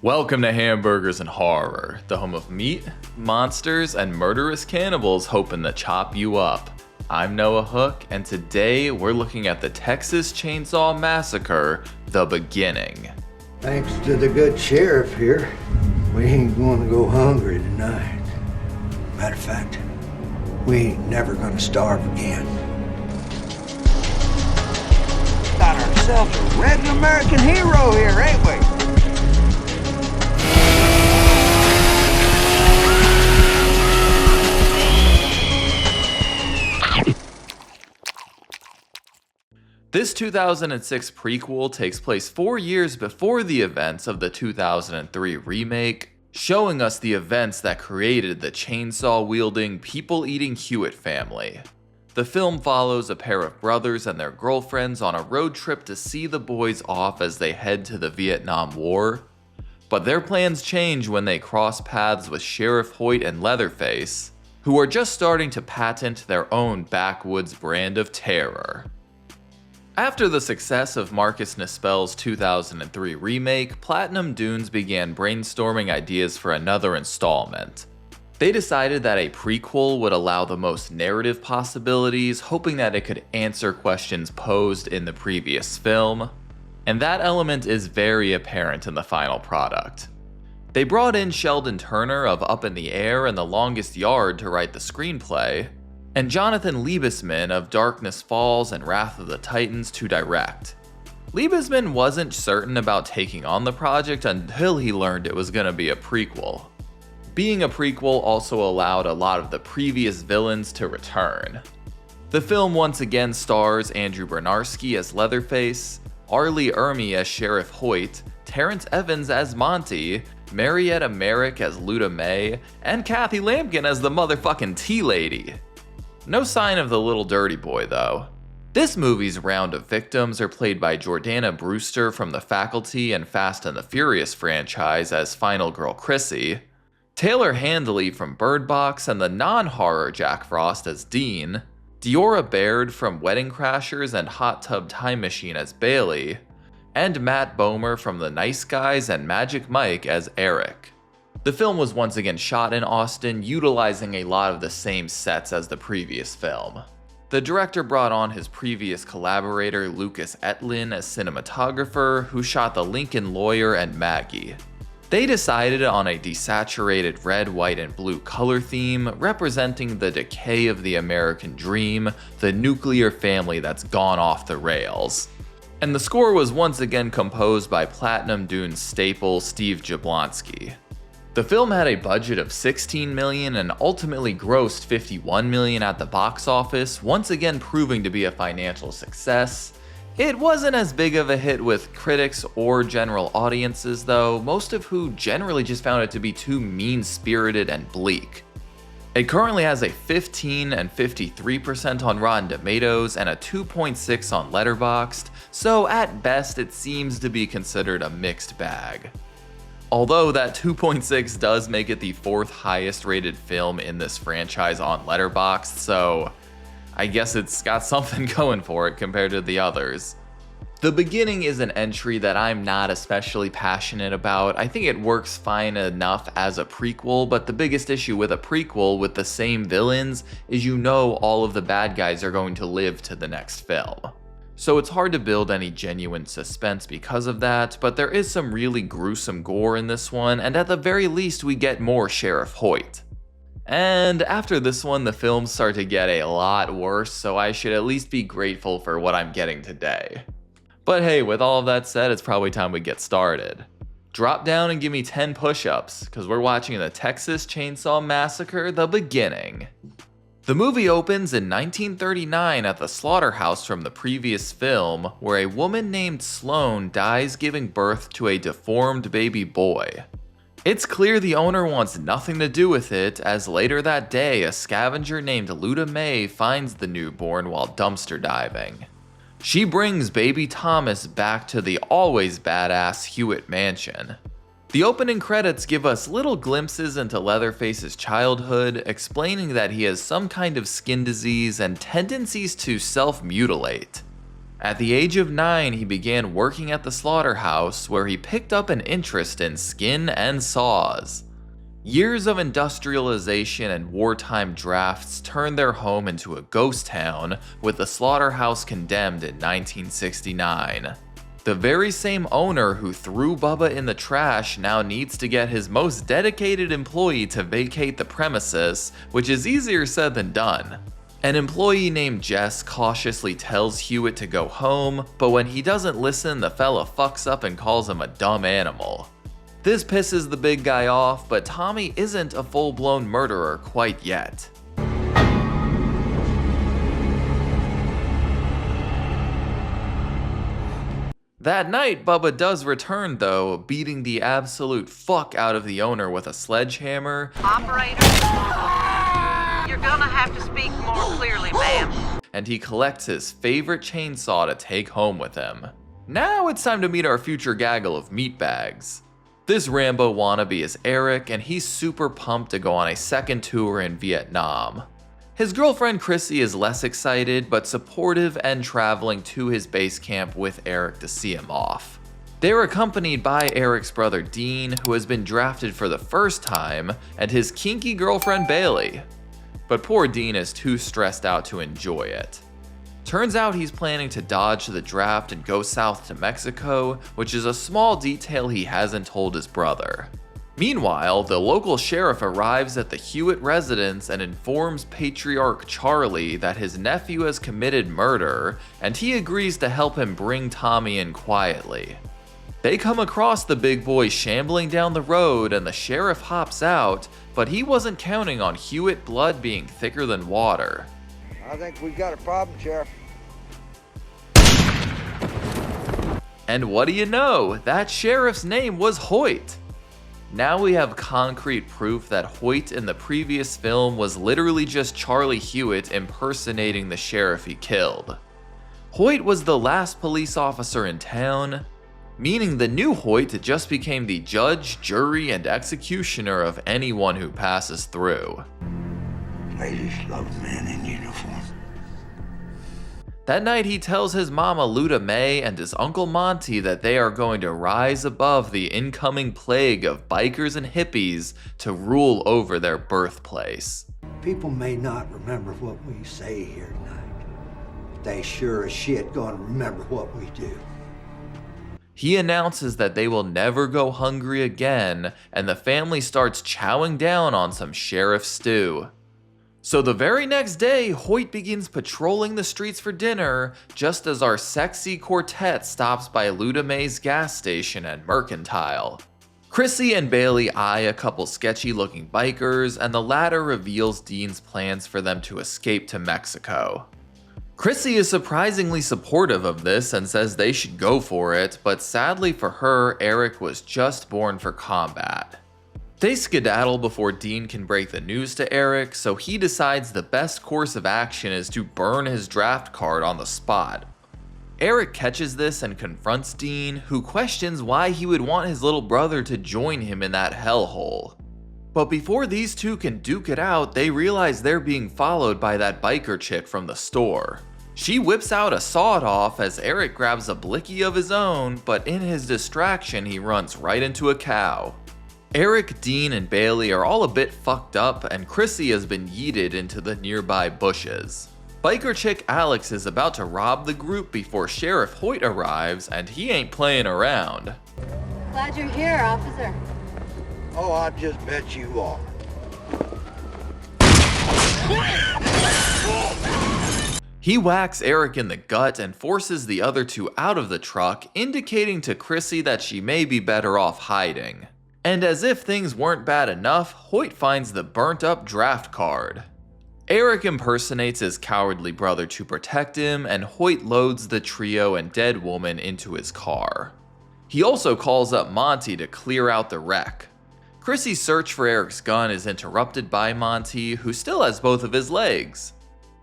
Welcome to Hamburgers and Horror, the home of meat, monsters, and murderous cannibals hoping to chop you up. I'm Noah Hook, and today we're looking at the Texas Chainsaw Massacre, The Beginning. Thanks to the good sheriff here, we ain't gonna go hungry tonight. Matter of fact, we ain't never gonna starve again. Got ourselves a red American hero here, ain't we? This 2006 prequel takes place 4 years before the events of the 2003 remake, showing us the events that created the chainsaw-wielding, people-eating Hewitt family. The film follows a pair of brothers and their girlfriends on a road trip to see the boys off as they head to the Vietnam War. But their plans change when they cross paths with Sheriff Hewitt and Leatherface, who are just starting to patent their own backwoods brand of terror. After the success of Marcus Nispel's 2003 remake, Platinum Dunes began brainstorming ideas for another installment. They decided that a prequel would allow the most narrative possibilities, hoping that it could answer questions posed in the previous film, and that element is very apparent in the final product. They brought in Sheldon Turner of Up in the Air and The Longest Yard to write the screenplay, and Jonathan Liebesman of Darkness Falls and Wrath of the Titans to direct. Liebesman wasn't certain about taking on the project until he learned it was going to be a prequel. Being a prequel also allowed a lot of the previous villains to return. The film once again stars Andrew Bernarski as Leatherface, Arlie Ermey as Sheriff Hewitt, Terrence Evans as Monty, Marietta Merrick as Luda May, and Kathy Lampkin as the motherfucking tea lady. No sign of the little dirty boy though. This movie's round of victims are played by Jordana Brewster from The Faculty and Fast and the Furious franchise as Final Girl Chrissy, Taylor Handley from Bird Box and the non-horror Jack Frost as Dean, Diora Baird from Wedding Crashers and Hot Tub Time Machine as Bailey, and Matt Bomer from The Nice Guys and Magic Mike as Eric. The film was once again shot in Austin, utilizing a lot of the same sets as the previous film. The director brought on his previous collaborator Lucas Etlin as cinematographer, who shot The Lincoln Lawyer and Maggie. They decided on a desaturated red, white, and blue color theme, representing the decay of the American dream, the nuclear family that's gone off the rails. And the score was once again composed by Platinum Dunes staple Steve Jablonsky. The film had a budget of $16 million and ultimately grossed $51 million at the box office, once again proving to be a financial success. It wasn't as big of a hit with critics or general audiences though, most of who generally just found it to be too mean-spirited and bleak. It currently has a 15 and 53% on Rotten Tomatoes and a 2.6 on Letterboxd, so at best it seems to be considered a mixed bag. Although that 2.6 does make it the 4th highest rated film in this franchise on Letterboxd, so I guess it's got something going for it compared to the others. The Beginning is an entry that I'm not especially passionate about. I think it works fine enough as a prequel, but the biggest issue with a prequel with the same villains is you know all of the bad guys are going to live to the next film. So it's hard to build any genuine suspense because of that, but there is some really gruesome gore in this one, and at the very least we get more Sheriff Hewitt. And after this one, the films start to get a lot worse, so I should at least be grateful for what I'm getting today. But hey, with all of that said, it's probably time we get started. Drop down and give me 10 push-ups, because we're watching the Texas Chainsaw Massacre, The Beginning. The movie opens in 1939 at the slaughterhouse from the previous film, where a woman named Sloane dies giving birth to a deformed baby boy. It's clear the owner wants nothing to do with it, as later that day a scavenger named Luda May finds the newborn while dumpster diving. She brings baby Thomas back to the always badass Hewitt mansion. The opening credits give us little glimpses into Leatherface's childhood, explaining that he has some kind of skin disease and tendencies to self-mutilate. At the age of 9, he began working at the slaughterhouse, where he picked up an interest in skin and saws. Years of industrialization and wartime drafts turned their home into a ghost town, with the slaughterhouse condemned in 1969. The very same owner who threw Bubba in the trash now needs to get his most dedicated employee to vacate the premises, which is easier said than done. An employee named Jess cautiously tells Hewitt to go home, but when he doesn't listen, the fella fucks up and calls him a dumb animal. This pisses the big guy off, but Tommy isn't a full-blown murderer quite yet. That night, Bubba does return though, beating the absolute fuck out of the owner with a sledgehammer. Operator, you're gonna have to speak more clearly, ma'am. And he collects his favorite chainsaw to take home with him. Now it's time to meet our future gaggle of meatbags. This Rambo wannabe is Eric, and he's super pumped to go on a second tour in Vietnam. His girlfriend Chrissy is less excited, but supportive and traveling to his base camp with Eric to see him off. They're accompanied by Eric's brother Dean, who has been drafted for the first time, and his kinky girlfriend Bailey. But poor Dean is too stressed out to enjoy it. Turns out he's planning to dodge the draft and go south to Mexico, which is a small detail he hasn't told his brother. Meanwhile, the local sheriff arrives at the Hewitt residence and informs Patriarch Charlie that his nephew has committed murder, and he agrees to help him bring Tommy in quietly. They come across the big boy shambling down the road, and the sheriff hops out, but he wasn't counting on Hewitt blood being thicker than water. I think we've got a problem, Sheriff. And what do you know? That sheriff's name was Hewitt. Now we have concrete proof that Hewitt in the previous film was literally just Charlie Hewitt impersonating the sheriff he killed. Hewitt was the last police officer in town, meaning the new Hewitt just became the judge, jury, and executioner of anyone who passes through. Ladies love men in uniform. That night he tells his mama Luda May and his uncle Monty that they are going to rise above the incoming plague of bikers and hippies to rule over their birthplace. People may not remember what we say here tonight, but they sure as shit gonna remember what we do. He announces that they will never go hungry again, and the family starts chowing down on some sheriff stew. So the very next day, Hewitt begins patrolling the streets for dinner, just as our sexy quartet stops by Luda May's gas station and Mercantile. Chrissy and Bailey eye a couple sketchy-looking bikers, and the latter reveals Dean's plans for them to escape to Mexico. Chrissy is surprisingly supportive of this and says they should go for it, but sadly for her, Eric was just born for combat. They skedaddle before Dean can break the news to Eric, so he decides the best course of action is to burn his draft card on the spot. Eric catches this and confronts Dean, who questions why he would want his little brother to join him in that hellhole. But before these two can duke it out, they realize they're being followed by that biker chick from the store. She whips out a sawed-off as Eric grabs a blicky of his own, but in his distraction he runs right into a cow. Eric, Dean, and Bailey are all a bit fucked up, and Chrissy has been yeeted into the nearby bushes. Biker chick Alex is about to rob the group before Sheriff Hewitt arrives, and he ain't playing around. Glad you're here, officer. Oh, I just bet you are. He whacks Eric in the gut and forces the other two out of the truck, indicating to Chrissy that she may be better off hiding. And as if things weren't bad enough, Hewitt finds the burnt up draft card. Eric impersonates his cowardly brother to protect him, and Hewitt loads the trio and dead woman into his car. He also calls up Monty to clear out the wreck. Chrissy's search for Eric's gun is interrupted by Monty, who still has both of his legs.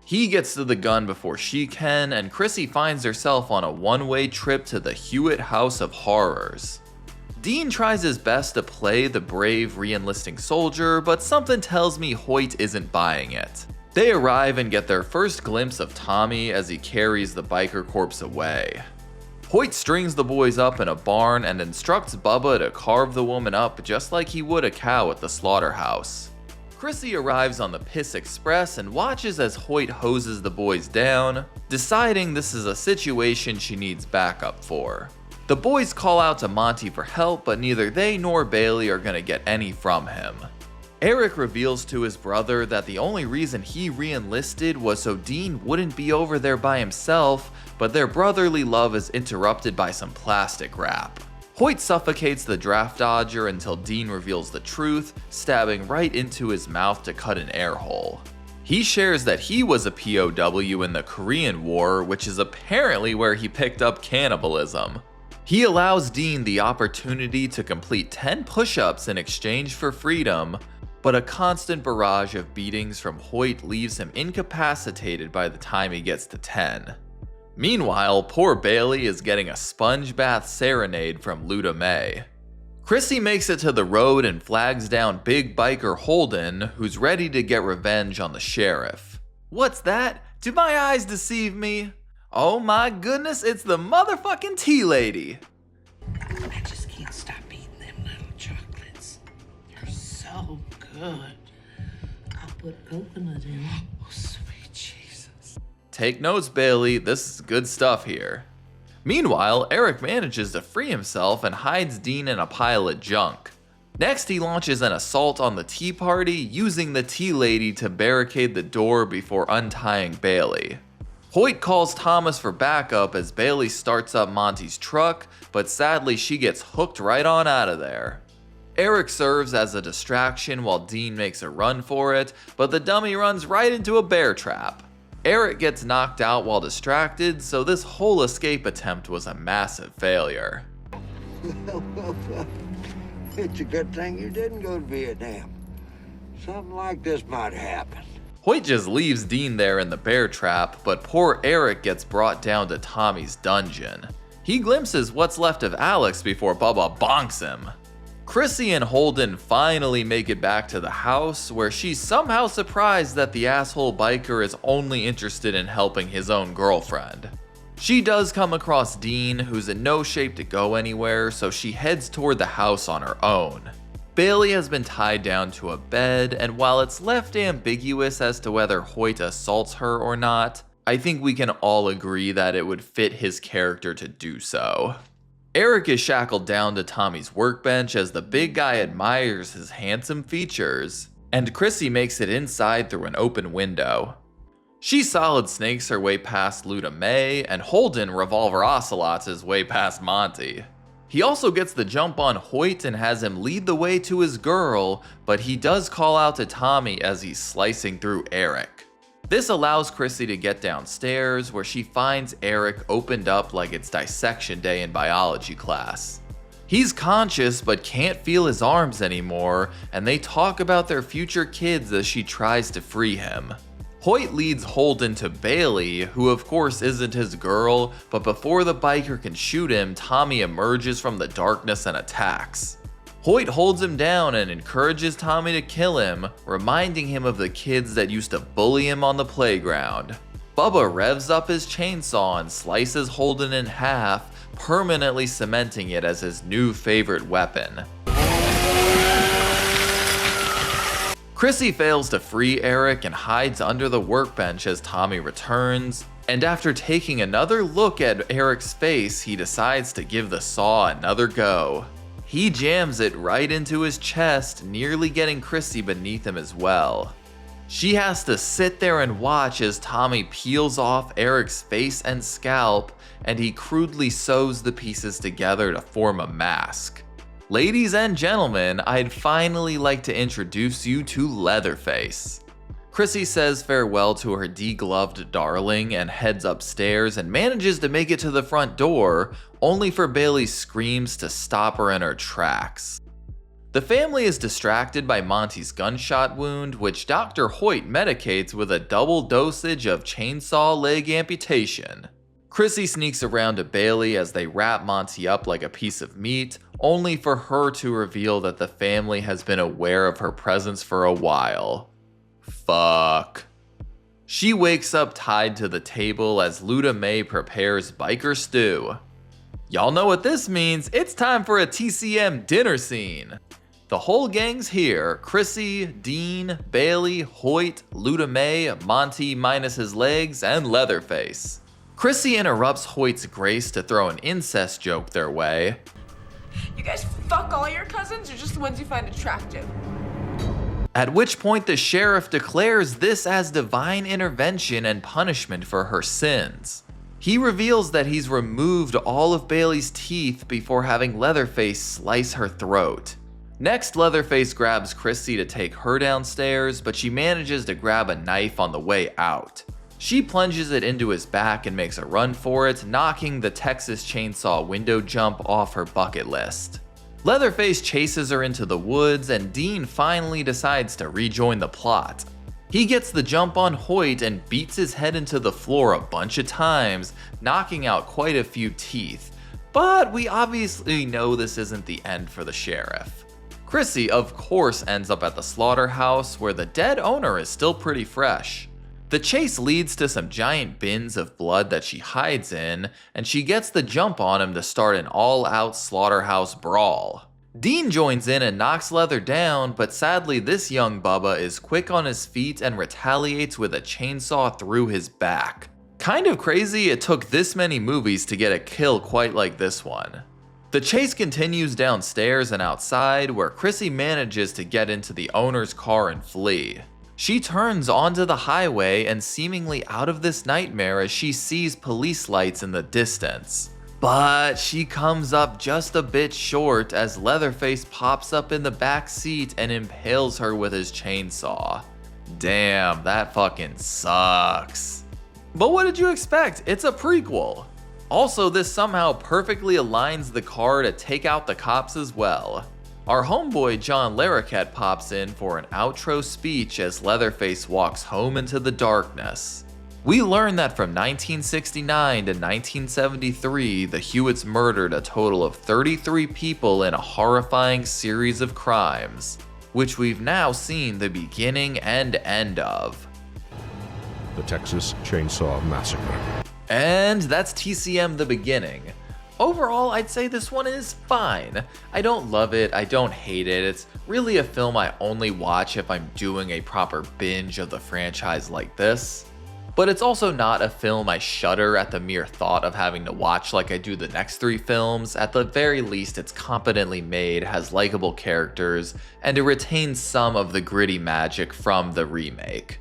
He gets to the gun before she can, and Chrissy finds herself on a one-way trip to the Hewitt House of Horrors. Dean tries his best to play the brave re-enlisting soldier, but something tells me Hewitt isn't buying it. They arrive and get their first glimpse of Tommy as he carries the biker corpse away. Hewitt strings the boys up in a barn and instructs Bubba to carve the woman up just like he would a cow at the slaughterhouse. Chrissy arrives on the Piss Express and watches as Hewitt hoses the boys down, deciding this is a situation she needs backup for. The boys call out to Monty for help, but neither they nor Bailey are gonna get any from him. Eric reveals to his brother that the only reason he re-enlisted was so Dean wouldn't be over there by himself, but their brotherly love is interrupted by some plastic wrap. Hewitt suffocates the draft dodger until Dean reveals the truth, stabbing right into his mouth to cut an air hole. He shares that he was a POW in the Korean War, which is apparently where he picked up cannibalism. He allows Dean the opportunity to complete 10 push-ups in exchange for freedom, but a constant barrage of beatings from Hewitt leaves him incapacitated by the time he gets to 10. Meanwhile, poor Bailey is getting a sponge bath serenade from Luda May. Chrissy makes it to the road and flags down big biker Holden, who's ready to get revenge on the sheriff. What's that? Do my eyes deceive me? Oh my goodness, it's the motherfucking tea lady! I just can't stop eating them little chocolates. They're so good. I'll put coconut in them. Oh, sweet Jesus. Take notes, Bailey, this is good stuff here. Meanwhile, Eric manages to free himself and hides Dean in a pile of junk. Next, he launches an assault on the tea party, using the tea lady to barricade the door before untying Bailey. Hewitt calls Thomas for backup as Bailey starts up Monty's truck, but sadly she gets hooked right on out of there. Eric serves as a distraction while Dean makes a run for it, but the dummy runs right into a bear trap. Eric gets knocked out while distracted, so this whole escape attempt was a massive failure. It's a good thing you didn't go to Vietnam. Something like this might happen. Hewitt just leaves Dean there in the bear trap, but poor Eric gets brought down to Tommy's dungeon. He glimpses what's left of Alex before Bubba bonks him. Chrissy and Holden finally make it back to the house, where she's somehow surprised that the asshole biker is only interested in helping his own girlfriend. She does come across Dean, who's in no shape to go anywhere, so she heads toward the house on her own. Bailey has been tied down to a bed, and while it's left ambiguous as to whether Hewitt assaults her or not, I think we can all agree that it would fit his character to do so. Eric is shackled down to Tommy's workbench as the big guy admires his handsome features, and Chrissy makes it inside through an open window. She solid snakes her way past Luda May, and Holden revolver ocelots his way past Monty. He also gets the jump on Hewitt and has him lead the way to his girl, but he does call out to Tommy as he's slicing through Eric. This allows Chrissy to get downstairs, where she finds Eric opened up like it's dissection day in biology class. He's conscious but can't feel his arms anymore, and they talk about their future kids as she tries to free him. Hewitt leads Holden to Bailey, who of course isn't his girl, but before the biker can shoot him, Tommy emerges from the darkness and attacks. Hewitt holds him down and encourages Tommy to kill him, reminding him of the kids that used to bully him on the playground. Bubba revs up his chainsaw and slices Holden in half, permanently cementing it as his new favorite weapon. Chrissy fails to free Eric and hides under the workbench as Tommy returns, and after taking another look at Eric's face, he decides to give the saw another go. He jams it right into his chest, nearly getting Chrissy beneath him as well. She has to sit there and watch as Tommy peels off Eric's face and scalp, and he crudely sews the pieces together to form a mask. Ladies and gentlemen, I'd finally like to introduce you to Leatherface. Chrissy says farewell to her degloved darling and heads upstairs and manages to make it to the front door, only for Bailey's screams to stop her in her tracks. The family is distracted by Monty's gunshot wound, which Dr. Hewitt medicates with a double dosage of chainsaw leg amputation. Chrissy sneaks around to Bailey as they wrap Monty up like a piece of meat, only for her to reveal that the family has been aware of her presence for a while. Fuck. She wakes up tied to the table as Luda May prepares biker stew. Y'all know what this means, it's time for a TCM dinner scene. The whole gang's here, Chrissy, Dean, Bailey, Hoyt, Luda May, Monty minus his legs, and Leatherface. Chrissy interrupts Hoyt's grace to throw an incest joke their way. You guys fuck all your cousins or just the ones you find attractive? At which point the sheriff declares this as divine intervention and punishment for her sins. He reveals that he's removed all of Bailey's teeth before having Leatherface slice her throat. Next, Leatherface grabs Chrissy to take her downstairs, but she manages to grab a knife on the way out. She plunges it into his back and makes a run for it, knocking the Texas Chainsaw window jump off her bucket list. Leatherface chases her into the woods, and Dean finally decides to rejoin the plot. He gets the jump on Hoyt and beats his head into the floor a bunch of times, knocking out quite a few teeth. But we obviously know this isn't the end for the sheriff. Chrissy, of course, ends up at the slaughterhouse where the dead owner is still pretty fresh. The chase leads to some giant bins of blood that she hides in, and she gets the jump on him to start an all-out slaughterhouse brawl. Dean joins in and knocks Leather down, but sadly this young Bubba is quick on his feet and retaliates with a chainsaw through his back. Kind of crazy it took this many movies to get a kill quite like this one. The chase continues downstairs and outside, where Chrissy manages to get into the owner's car and flee. She turns onto the highway and seemingly out of this nightmare as she sees police lights in the distance. But she comes up just a bit short as Leatherface pops up in the back seat and impales her with his chainsaw. Damn, that fucking sucks. But what did you expect? It's a prequel. Also, this somehow perfectly aligns the car to take out the cops as well. Our homeboy John Larroquette pops in for an outro speech as Leatherface walks home into the darkness. We learn that from 1969 to 1973, the Hewitts murdered a total of 33 people in a horrifying series of crimes, which we've now seen the beginning and end of. The Texas Chainsaw Massacre. And that's TCM The Beginning. Overall, I'd say this one is fine. I don't love it, I don't hate it. It's really a film I only watch if I'm doing a proper binge of the franchise like this. But it's also not a film I shudder at the mere thought of having to watch like I do the next three films. At the very least, it's competently made, has likable characters, and it retains some of the gritty magic from the remake.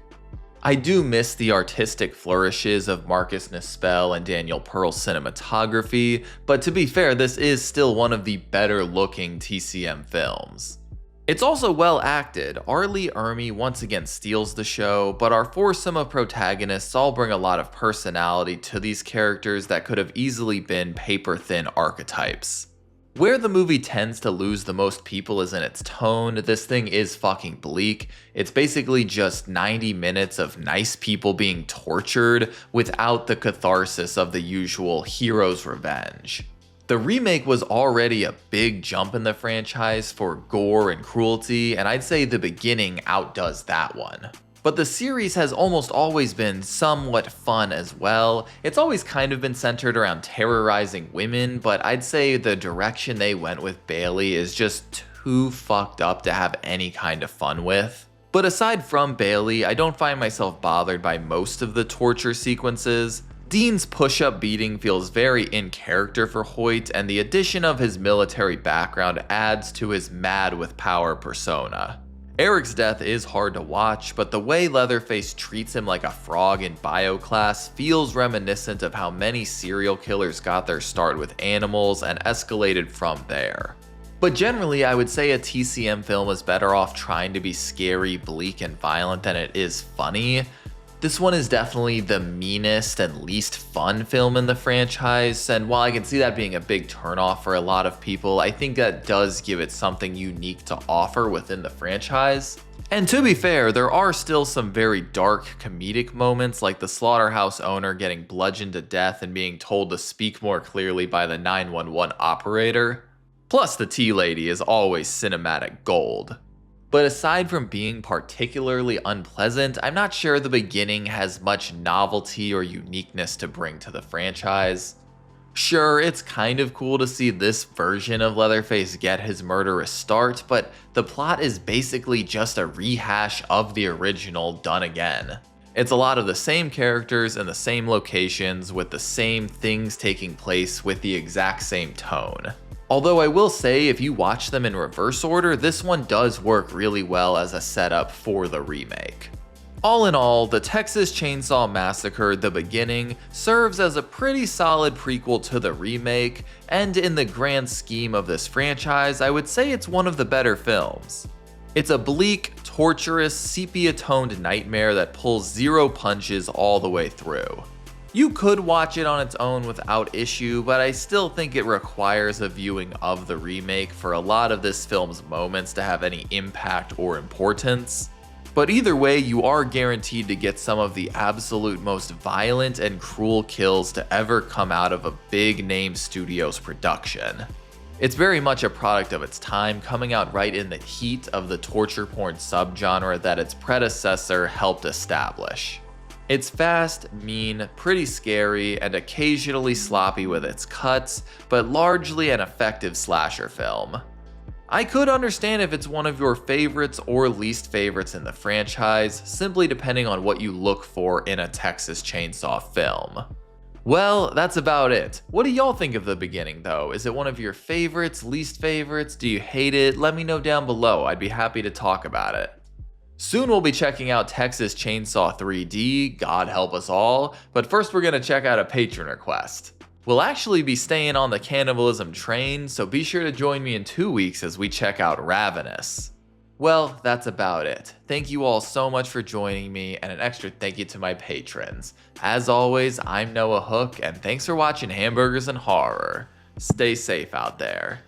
I do miss the artistic flourishes of Marcus Nispel and Daniel Pearl's cinematography, but to be fair, this is still one of the better looking TCM films. It's also well acted. R. Lee Ermey once again steals the show, but our foursome of protagonists all bring a lot of personality to these characters that could have easily been paper-thin archetypes. Where the movie tends to lose the most people is in its tone. This thing is fucking bleak. It's basically just 90 minutes of nice people being tortured without the catharsis of the usual hero's revenge. The remake was already a big jump in the franchise for gore and cruelty, and I'd say The Beginning outdoes that one. But the series has almost always been somewhat fun as well. It's always kind of been centered around terrorizing women, but I'd say the direction they went with Bailey is just too fucked up to have any kind of fun with. But aside from Bailey, I don't find myself bothered by most of the torture sequences. Dean's push-up beating feels very in character for Hoyt, and the addition of his military background adds to his mad with power persona. Eric's death is hard to watch, but the way Leatherface treats him like a frog in bio class feels reminiscent of how many serial killers got their start with animals and escalated from there. But generally, I would say a TCM film is better off trying to be scary, bleak, and violent than it is funny. This one is definitely the meanest and least fun film in the franchise, and while I can see that being a big turnoff for a lot of people, I think that does give it something unique to offer within the franchise. And to be fair, there are still some very dark comedic moments, like the slaughterhouse owner getting bludgeoned to death and being told to speak more clearly by the 911 operator. Plus, the tea lady is always cinematic gold. But aside from being particularly unpleasant, I'm not sure the beginning has much novelty or uniqueness to bring to the franchise. Sure, it's kind of cool to see this version of Leatherface get his murderous start, but the plot is basically just a rehash of the original done again. It's a lot of the same characters in the same locations with the same things taking place with the exact same tone. Although I will say, if you watch them in reverse order, this one does work really well as a setup for the remake. All in all, the Texas Chainsaw Massacre: The Beginning serves as a pretty solid prequel to the remake, and in the grand scheme of this franchise, I would say it's one of the better films. It's a bleak, torturous, sepia-toned nightmare that pulls zero punches all the way through. You could watch it on its own without issue, but I still think it requires a viewing of the remake for a lot of this film's moments to have any impact or importance. But either way, you are guaranteed to get some of the absolute most violent and cruel kills to ever come out of a big name studio's production. It's very much a product of its time, coming out right in the heat of the torture porn subgenre that its predecessor helped establish. It's fast, mean, pretty scary, and occasionally sloppy with its cuts, but largely an effective slasher film. I could understand if it's one of your favorites or least favorites in the franchise, simply depending on what you look for in a Texas Chainsaw film. Well, that's about it. What do y'all think of The Beginning though? Is it one of your favorites, least favorites? Do you hate it? Let me know down below. I'd be happy to talk about it. Soon we'll be checking out Texas Chainsaw 3D, God help us all, but first we're gonna check out a patron request. We'll actually be staying on the cannibalism train, so be sure to join me in 2 weeks as we check out Ravenous. Well, that's about it. Thank you all so much for joining me, and an extra thank you to my patrons. As always, I'm Noah Hook, and thanks for watching Hamburgers and Horror. Stay safe out there.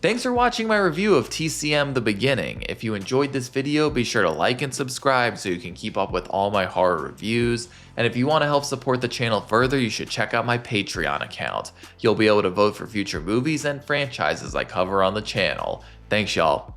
Thanks for watching my review of TCM: The Beginning. If you enjoyed this video, be sure to like and subscribe so you can keep up with all my horror reviews. And if you want to help support the channel further, you should check out my Patreon account. You'll be able to vote for future movies and franchises I cover on the channel. Thanks y'all.